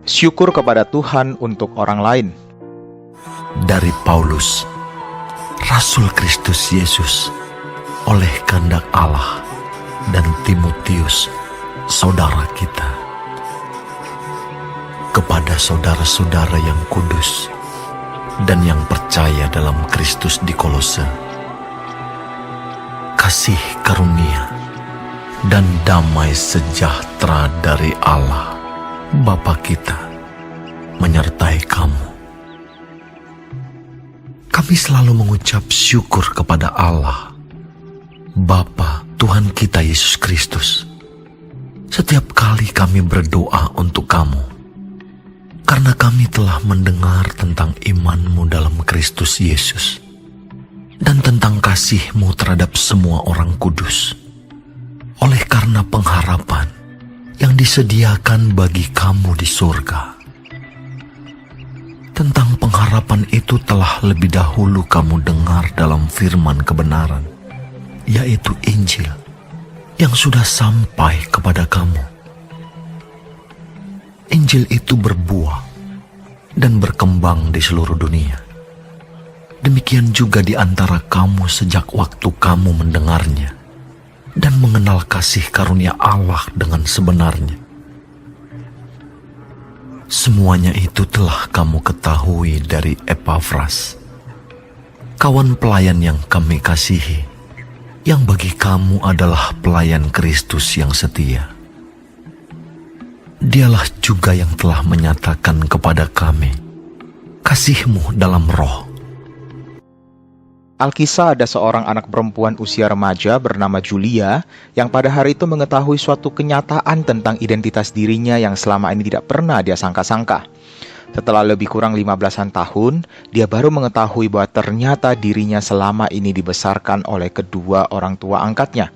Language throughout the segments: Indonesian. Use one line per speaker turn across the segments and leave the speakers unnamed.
Syukur kepada Tuhan untuk orang lain.
Dari Paulus, Rasul Kristus Yesus, oleh kehendak Allah, dan Timotius, saudara kita. Kepada saudara-saudara yang kudus dan yang percaya dalam Kristus di Kolose, kasih karunia dan damai sejahtera dari Allah Bapa kita menyertai kamu. Kami selalu mengucap syukur kepada Allah, Bapa Tuhan kita Yesus Kristus, setiap kali kami berdoa untuk kamu, karena kami telah mendengar tentang iman-Mu dalam Kristus Yesus, dan tentang kasih-Mu terhadap semua orang kudus, oleh karena pengharapan yang disediakan bagi kamu di surga. Tentang pengharapan itu telah lebih dahulu kamu dengar dalam firman kebenaran, yaitu Injil, yang sudah sampai kepada kamu. Injil itu berbuah dan berkembang di seluruh dunia. Demikian juga di antara kamu sejak waktu kamu mendengarnya dan mengenal kasih karunia Allah dengan sebenarnya. Semuanya itu telah kamu ketahui dari Epafras, kawan pelayan yang kami kasihi, yang bagi kamu adalah pelayan Kristus yang setia. Dialah juga yang telah menyatakan kepada kami kasih-Mu dalam roh.
Alkisah ada seorang anak perempuan usia remaja bernama Julia yang pada hari itu mengetahui suatu kenyataan tentang identitas dirinya yang selama ini tidak pernah dia sangka-sangka. Setelah lebih kurang 15-an tahun, dia baru mengetahui bahwa ternyata dirinya selama ini dibesarkan oleh kedua orang tua angkatnya.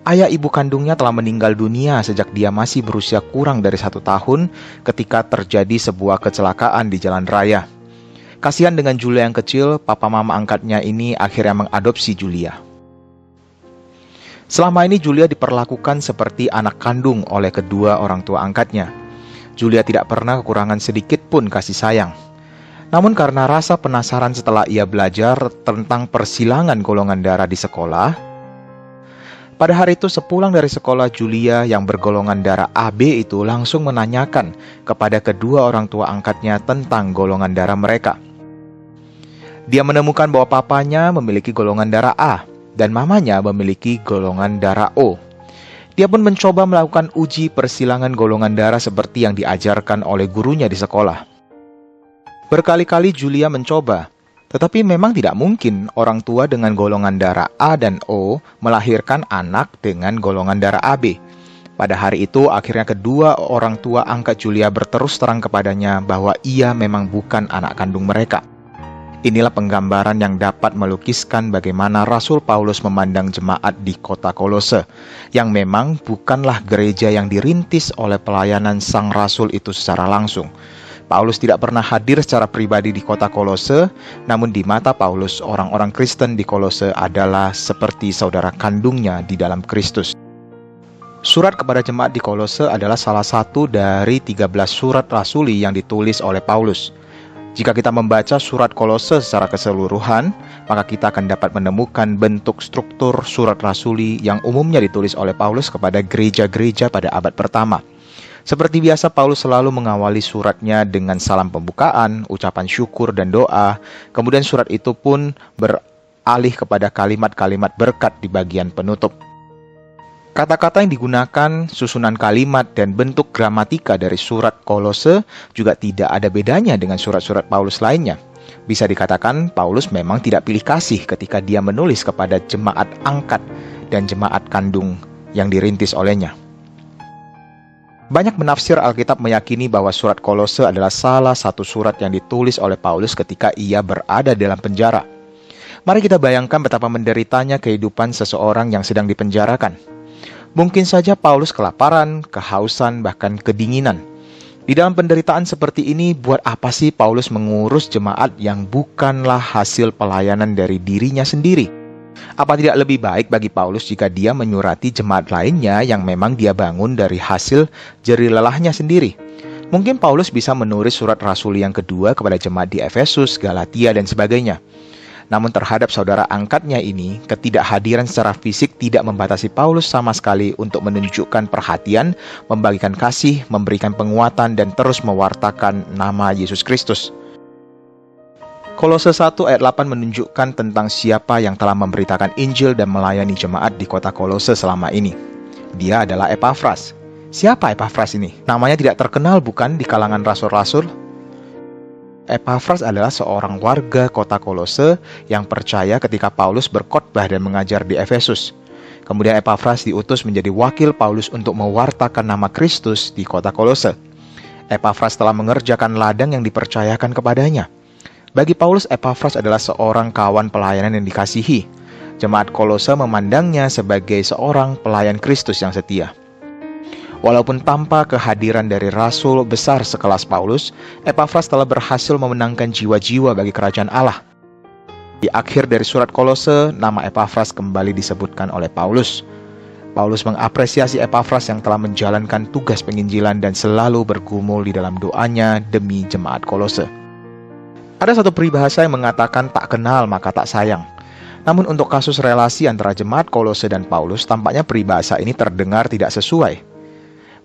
Ayah ibu kandungnya telah meninggal dunia sejak dia masih berusia kurang dari 1 tahun ketika terjadi sebuah kecelakaan di jalan raya. Kasihan dengan Julia yang kecil, papa mama angkatnya ini akhirnya mengadopsi Julia. Selama ini Julia diperlakukan seperti anak kandung oleh kedua orang tua angkatnya. Julia tidak pernah kekurangan sedikit pun kasih sayang. Namun karena rasa penasaran setelah ia belajar tentang persilangan golongan darah di sekolah, pada hari itu sepulang dari sekolah, Julia yang bergolongan darah AB itu langsung menanyakan kepada kedua orang tua angkatnya tentang golongan darah mereka. Dia menemukan bahwa papanya memiliki golongan darah A dan mamanya memiliki golongan darah O. Dia pun mencoba melakukan uji persilangan golongan darah seperti yang diajarkan oleh gurunya di sekolah. Berkali-kali Julia mencoba, tetapi memang tidak mungkin orang tua dengan golongan darah A dan O melahirkan anak dengan golongan darah AB. Pada hari itu, akhirnya kedua orang tua angkat Julia berterus terang kepadanya bahwa ia memang bukan anak kandung mereka. Inilah penggambaran yang dapat melukiskan bagaimana Rasul Paulus memandang jemaat di kota Kolose, yang memang bukanlah gereja yang dirintis oleh pelayanan sang Rasul itu secara langsung. Paulus tidak pernah hadir secara pribadi di kota Kolose, namun di mata Paulus, orang-orang Kristen di Kolose adalah seperti saudara kandungnya di dalam Kristus. Surat kepada jemaat di Kolose adalah salah satu dari 13 surat rasuli yang ditulis oleh Paulus. Jika kita membaca surat Kolose secara keseluruhan, maka kita akan dapat menemukan bentuk struktur surat rasuli yang umumnya ditulis oleh Paulus kepada gereja-gereja pada abad pertama. Seperti biasa, Paulus selalu mengawali suratnya dengan salam pembukaan, ucapan syukur dan doa. Kemudian surat itu pun beralih kepada kalimat-kalimat berkat di bagian penutup. Kata-kata yang digunakan, susunan kalimat, dan bentuk gramatika dari surat Kolose juga tidak ada bedanya dengan surat-surat Paulus lainnya. Bisa dikatakan, Paulus memang tidak pilih kasih ketika dia menulis kepada jemaat angkat dan jemaat kandung yang dirintis olehnya. Banyak penafsir Alkitab meyakini bahwa surat Kolose adalah salah satu surat yang ditulis oleh Paulus ketika ia berada dalam penjara. Mari kita bayangkan betapa menderitanya kehidupan seseorang yang sedang dipenjarakan. Mungkin saja Paulus kelaparan, kehausan, bahkan kedinginan. Di dalam penderitaan seperti ini, buat apa sih Paulus mengurus jemaat yang bukanlah hasil pelayanan dari dirinya sendiri? Apa tidak lebih baik bagi Paulus jika dia menyurati jemaat lainnya yang memang dia bangun dari hasil jerih lelahnya sendiri? Mungkin Paulus bisa menulis surat rasuli yang kedua kepada jemaat di Efesus, Galatia, dan sebagainya. Namun terhadap saudara angkatnya ini, ketidakhadiran secara fisik tidak membatasi Paulus sama sekali untuk menunjukkan perhatian, membagikan kasih, memberikan penguatan, dan terus mewartakan nama Yesus Kristus. Kolose 1 ayat 8 menunjukkan tentang siapa yang telah memberitakan Injil dan melayani jemaat di kota Kolose selama ini. Dia adalah Epafras. Siapa Epafras ini? Namanya tidak terkenal bukan di kalangan rasul-rasul? Epafras adalah seorang warga kota Kolose yang percaya ketika Paulus berkhotbah dan mengajar di Efesus. Kemudian Epafras diutus menjadi wakil Paulus untuk mewartakan nama Kristus di kota Kolose. Epafras telah mengerjakan ladang yang dipercayakan kepadanya. Bagi Paulus, Epafras adalah seorang kawan pelayanan yang dikasihi. Jemaat Kolose memandangnya sebagai seorang pelayan Kristus yang setia. Walaupun tanpa kehadiran dari rasul besar sekelas Paulus, Epafras telah berhasil memenangkan jiwa-jiwa bagi kerajaan Allah. Di akhir dari surat Kolose, nama Epafras kembali disebutkan oleh Paulus. Paulus mengapresiasi Epafras yang telah menjalankan tugas penginjilan dan selalu bergumul di dalam doanya demi jemaat Kolose. Ada satu peribahasa yang mengatakan tak kenal maka tak sayang. Namun untuk kasus relasi antara jemaat Kolose dan Paulus, tampaknya peribahasa ini terdengar tidak sesuai.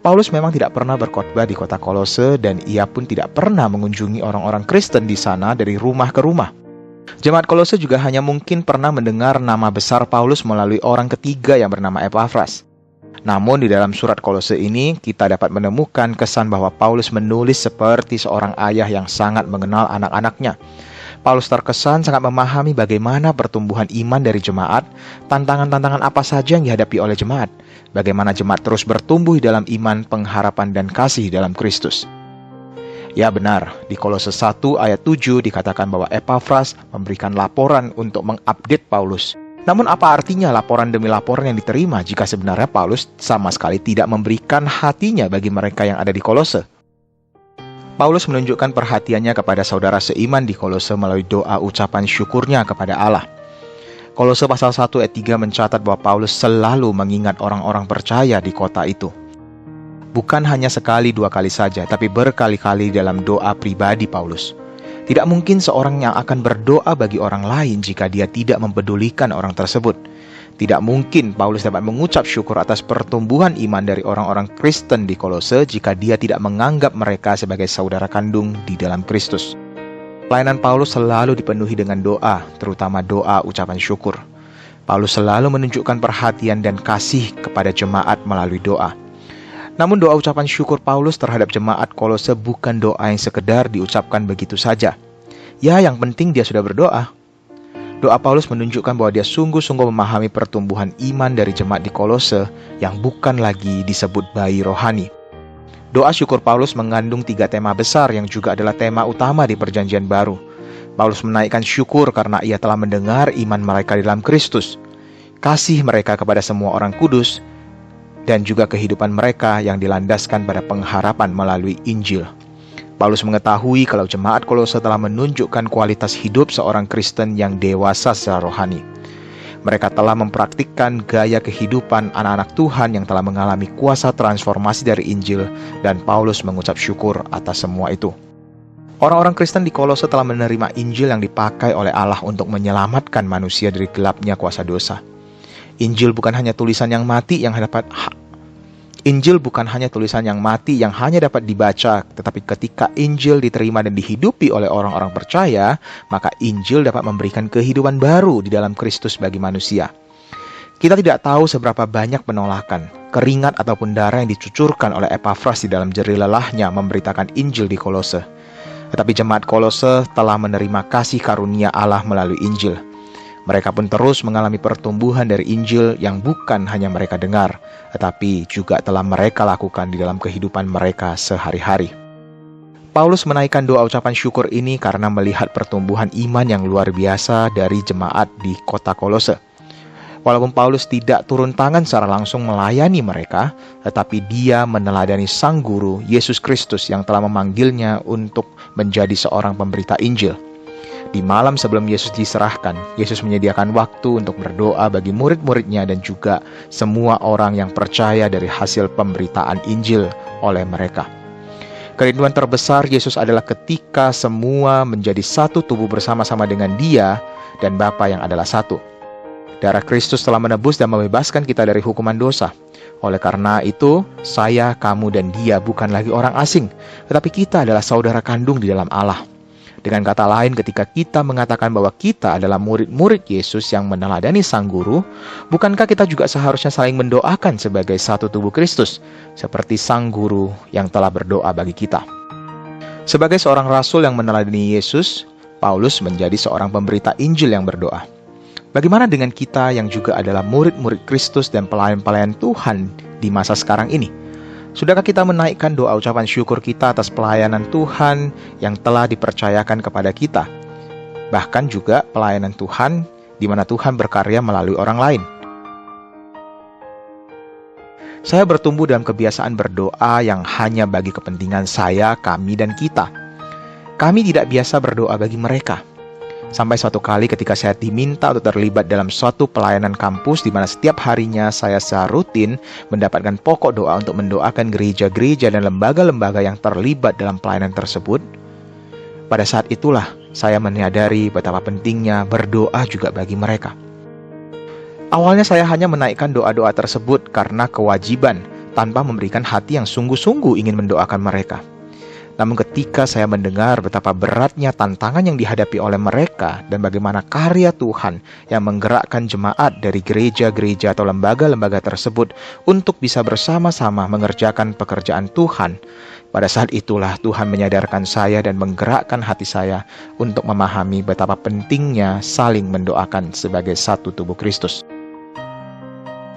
Paulus memang tidak pernah berkhotbah di kota Kolose dan ia pun tidak pernah mengunjungi orang-orang Kristen di sana dari rumah ke rumah. Jemaat Kolose juga hanya mungkin pernah mendengar nama besar Paulus melalui orang ketiga yang bernama Epafras. Namun di dalam surat Kolose ini kita dapat menemukan kesan bahwa Paulus menulis seperti seorang ayah yang sangat mengenal anak-anaknya. Paulus terkesan sangat memahami bagaimana pertumbuhan iman dari jemaat, tantangan-tantangan apa saja yang dihadapi oleh jemaat, bagaimana jemaat terus bertumbuh dalam iman, pengharapan, dan kasih dalam Kristus. Ya benar, di Kolose 1 ayat 7 dikatakan bahwa Epafras memberikan laporan untuk mengupdate Paulus. Namun apa artinya laporan demi laporan yang diterima jika sebenarnya Paulus sama sekali tidak memberikan hatinya bagi mereka yang ada di Kolose? Paulus menunjukkan perhatiannya kepada saudara seiman di Kolose melalui doa ucapan syukurnya kepada Allah. Kolose pasal 1 ayat 3 mencatat bahwa Paulus selalu mengingat orang-orang percaya di kota itu. Bukan hanya sekali dua kali saja, tapi berkali-kali dalam doa pribadi Paulus. Tidak mungkin seorang yang akan berdoa bagi orang lain jika dia tidak mempedulikan orang tersebut. Tidak mungkin Paulus dapat mengucap syukur atas pertumbuhan iman dari orang-orang Kristen di Kolose jika dia tidak menganggap mereka sebagai saudara kandung di dalam Kristus. Pelayanan Paulus selalu dipenuhi dengan doa, terutama doa ucapan syukur. Paulus selalu menunjukkan perhatian dan kasih kepada jemaat melalui doa. Namun doa ucapan syukur Paulus terhadap jemaat Kolose bukan doa yang sekedar diucapkan begitu saja. Ya, yang penting dia sudah berdoa. Doa Paulus menunjukkan bahwa dia sungguh-sungguh memahami pertumbuhan iman dari jemaat di Kolose yang bukan lagi disebut bayi rohani. Doa syukur Paulus mengandung 3 tema besar yang juga adalah tema utama di Perjanjian Baru. Paulus menaikkan syukur karena ia telah mendengar iman mereka di dalam Kristus, kasih mereka kepada semua orang kudus, dan juga kehidupan mereka yang dilandaskan pada pengharapan melalui Injil. Paulus mengetahui kalau jemaat Kolose telah menunjukkan kualitas hidup seorang Kristen yang dewasa secara rohani. Mereka telah mempraktikkan gaya kehidupan anak-anak Tuhan yang telah mengalami kuasa transformasi dari Injil, dan Paulus mengucap syukur atas semua itu. Orang-orang Kristen di Kolose telah menerima Injil yang dipakai oleh Allah untuk menyelamatkan manusia dari gelapnya kuasa dosa. Injil bukan hanya tulisan yang mati yang hanya dapat dibaca, tetapi ketika Injil diterima dan dihidupi oleh orang-orang percaya, maka Injil dapat memberikan kehidupan baru di dalam Kristus bagi manusia. Kita tidak tahu seberapa banyak penolakan, keringat ataupun darah yang dicucurkan oleh Epafras di dalam jerih lelahnya memberitakan Injil di Kolose. Tetapi jemaat Kolose telah menerima kasih karunia Allah melalui Injil. Mereka pun terus mengalami pertumbuhan dari Injil yang bukan hanya mereka dengar, tetapi juga telah mereka lakukan di dalam kehidupan mereka sehari-hari. Paulus menaikkan doa ucapan syukur ini karena melihat pertumbuhan iman yang luar biasa dari jemaat di kota Kolose. Walaupun Paulus tidak turun tangan secara langsung melayani mereka, tetapi dia meneladani Sang Guru, Yesus Kristus yang telah memanggilnya untuk menjadi seorang pemberita Injil. Di malam sebelum Yesus diserahkan, Yesus menyediakan waktu untuk berdoa bagi murid-muridnya dan juga semua orang yang percaya dari hasil pemberitaan Injil oleh mereka. Kerinduan terbesar Yesus adalah ketika semua menjadi satu tubuh bersama-sama dengan Dia dan Bapa yang adalah satu. Darah Kristus telah menebus dan membebaskan kita dari hukuman dosa. Oleh karena itu, saya, kamu, dan Dia bukan lagi orang asing, tetapi kita adalah saudara kandung di dalam Allah. Dengan kata lain, ketika kita mengatakan bahwa kita adalah murid-murid Yesus yang meneladani Sang Guru, bukankah kita juga seharusnya saling mendoakan sebagai satu tubuh Kristus, seperti Sang Guru yang telah berdoa bagi kita? Sebagai seorang rasul yang meneladani Yesus, Paulus menjadi seorang pemberita Injil yang berdoa. Bagaimana dengan kita yang juga adalah murid-murid Kristus dan pelayan-pelayan Tuhan di masa sekarang ini? Sudahkah kita menaikkan doa ucapan syukur kita atas pelayanan Tuhan yang telah dipercayakan kepada kita? Bahkan juga pelayanan Tuhan di mana Tuhan berkarya melalui orang lain. Saya bertumbuh dalam kebiasaan berdoa yang hanya bagi kepentingan saya, kami, dan kita. Kami tidak biasa berdoa bagi mereka. Sampai suatu kali ketika saya diminta untuk terlibat dalam suatu pelayanan kampus di mana setiap harinya saya secara rutin mendapatkan pokok doa untuk mendoakan gereja-gereja dan lembaga-lembaga yang terlibat dalam pelayanan tersebut. Pada saat itulah saya menyadari betapa pentingnya berdoa juga bagi mereka. Awalnya saya hanya menaikkan doa-doa tersebut karena kewajiban, tanpa memberikan hati yang sungguh-sungguh ingin mendoakan mereka. Namun ketika saya mendengar betapa beratnya tantangan yang dihadapi oleh mereka dan bagaimana karya Tuhan yang menggerakkan jemaat dari gereja-gereja atau lembaga-lembaga tersebut untuk bisa bersama-sama mengerjakan pekerjaan Tuhan, pada saat itulah Tuhan menyadarkan saya dan menggerakkan hati saya untuk memahami betapa pentingnya saling mendoakan sebagai satu tubuh Kristus.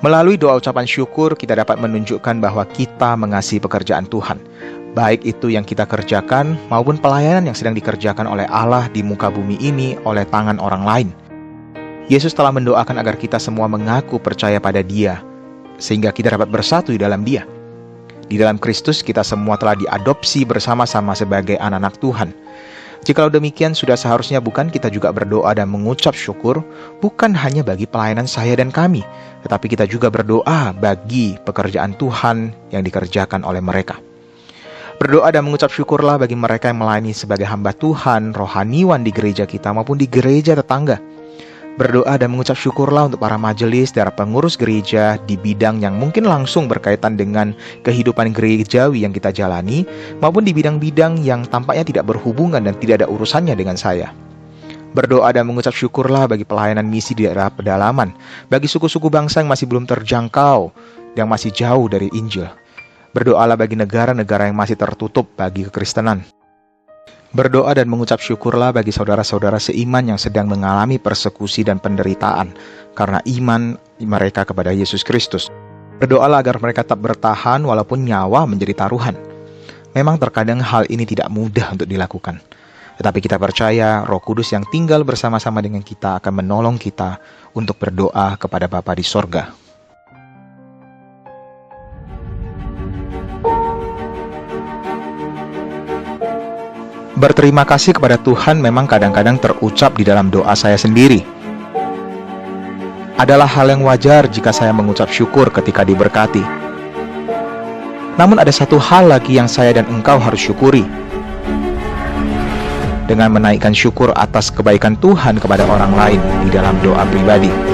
Melalui doa ucapan syukur, kita dapat menunjukkan bahwa kita mengasihi pekerjaan Tuhan, baik itu yang kita kerjakan maupun pelayanan yang sedang dikerjakan oleh Allah di muka bumi ini oleh tangan orang lain. Yesus telah mendoakan agar kita semua mengaku percaya pada Dia, sehingga kita dapat bersatu di dalam Dia. Di dalam Kristus kita semua telah diadopsi bersama-sama sebagai anak-anak Tuhan. Jikalau demikian, sudah seharusnya bukan kita juga berdoa dan mengucap syukur, bukan hanya bagi pelayanan saya dan kami, tetapi kita juga berdoa bagi pekerjaan Tuhan yang dikerjakan oleh mereka. Berdoa dan mengucap syukurlah bagi mereka yang melayani sebagai hamba Tuhan, rohaniwan di gereja kita maupun di gereja tetangga. Berdoa dan mengucap syukurlah untuk para majelis dan pengurus gereja di bidang yang mungkin langsung berkaitan dengan kehidupan gerejawi yang kita jalani, maupun di bidang-bidang yang tampaknya tidak berhubungan dan tidak ada urusannya dengan saya. Berdoa dan mengucap syukurlah bagi pelayanan misi di daerah pedalaman, bagi suku-suku bangsa yang masih belum terjangkau, yang masih jauh dari Injil. Berdoalah bagi negara-negara yang masih tertutup bagi kekristenan. Berdoa dan mengucap syukurlah bagi saudara-saudara seiman yang sedang mengalami persekusi dan penderitaan karena iman mereka kepada Yesus Kristus. Berdoalah agar mereka tetap bertahan walaupun nyawa menjadi taruhan. Memang terkadang hal ini tidak mudah untuk dilakukan. Tetapi kita percaya Roh Kudus yang tinggal bersama-sama dengan kita akan menolong kita untuk berdoa kepada Bapa di sorga. Berterima kasih kepada Tuhan memang kadang-kadang terucap di dalam doa saya sendiri. Adalah hal yang wajar jika saya mengucap syukur ketika diberkati. Namun ada satu hal lagi yang saya dan engkau harus syukuri. Dengan menaikkan syukur atas kebaikan Tuhan kepada orang lain di dalam doa pribadi.